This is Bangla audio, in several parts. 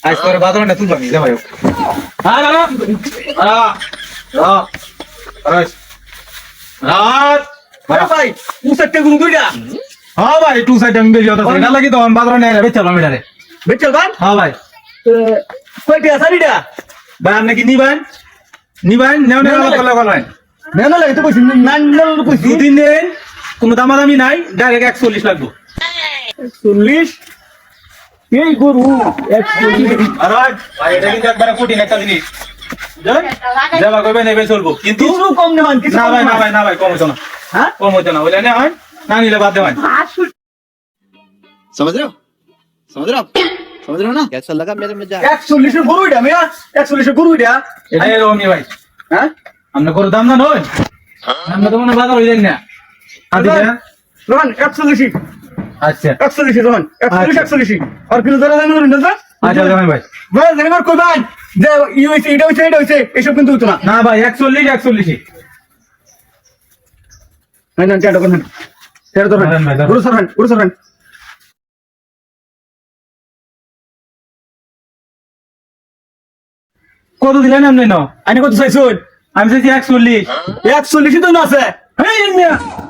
আজ করে বাদরটা তুলবা নি ভাই হ্যাঁ দাদা রাত ভাই উসাতে গুরু দুইটা হ্যাঁ ভাই টু সাইড আমি বেরিয়ে হতো না লাগি তখন বাদর নেই বেচল আমি ডারে বেচল ভাই হ্যাঁ ভাই কয়টা সারিটা ভাই আপনি কি নিবেন নেও নেও লাগে তো কইছি নান্ডল কইছি দুদিন দেন কোনো দামাদামি নাই ডাইরেক্ট 140 লাগবে 140 এই গরু 140 আরে ভাই এটা কিন্তু একবারে কোটি একটা জিনিস যাবা কইবে নেবে চলবো কিন্তু কিছু কম নেবেন কিছু না ভাই কম হতো না হ্যাঁ কম হতো না ওইটা না হয় না নিলে বাদ দেবেন समझ रहे हो समझ रहे हो ना कैसा लगा मेरे मजाक 140 এর গরু এটা মিয়া 140 এর গরু এটা এই রমি ভাই হ্যাঁ আমরা গরু দাম না নয় আমরা তো মনে বাজার হইলেন না আদিরা রোহন 140 আচ্ছা 140 রোহন 140 আর কিলো ধরে দেন না আচ্ছা জামাই ভাই ভাই জামাই কই ভাই যে ইউএসএ এটা হইছে এসব কিন্তু হতো না ভাই 140 না কেন কোন তেরো ধরেন গুরু সরন কত দিলেন আপনি না আমি কত চাইছুন আমি চাইছি 140 তো না আছে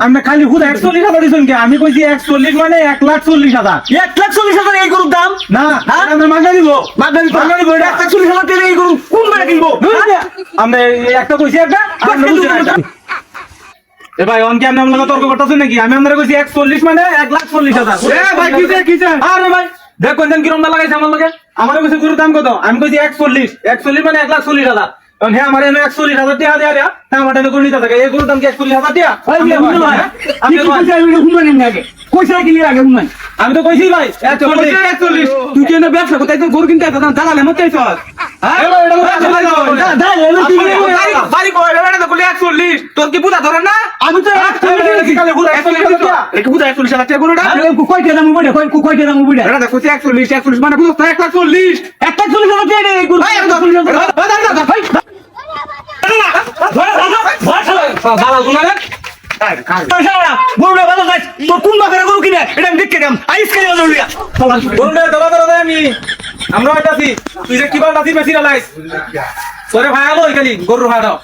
আমি খালি খুদ 140 টাকা দিছেন কি আমি কইছি 140 মানে 1,40,000 1,40,000 এই গরুর দাম না আমরা মাগনা দিব এটা 140,000 টাকা এই গরু কোন মানে কিনবো আমরা একটা কইছি একটা এ ভাই অনকে আপনি আমলা তর্ক করতেছেন নাকি আমি আমরা কইছি 140 মানে 1,40,000 এ ভাই কিছে আরে ভাই দেখ কোন দিন কিরম লাগাইছে আমার লগে আমারে কইছে গরুর দাম কত আমি কইছি 140 মানে 1,40,000 এখন হ্যাঁ আমার 140,000 টাকা দেয়া তা আমার টাকা করে নিতে থাকে এই গরুর দাম কি 140,000 টাকা আমি কইছি আমি ঘুমানি না আগে কইছে কি নিয়ে আগে ঘুমানি আমি তো কইছি ভাই 140 তুই কেন ব্যবসা করতে তো গরু কিনতে আসছ দালালে মত চাইছ হ্যাঁ বাড়ি কই এটা তো কইলে 140 তোর কি বুঝা ধরে না আমি তো 140 কালে বুঝা 140 টাকা এটা বুঝা 140,000 টাকা গরুটা কই টাকা দাম বুঝা কই টাকা দাম বুঝা এটা কইছে 140 মানে বুঝছ 140 140,000 টাকা এই গরু ভাই দালাল গুনারে গরুটা ভালো গাছ তোর কোন বাজারে গরু কিনে এটা আমি দেখতে দাম আইস কেন জরুরিয়া গরুটা দাদা আমি আমরা আইতাছি তুই যে কিবা নাতি বেশি লাইস তোরে ভাই আলো খালি গরুর ভাই দাও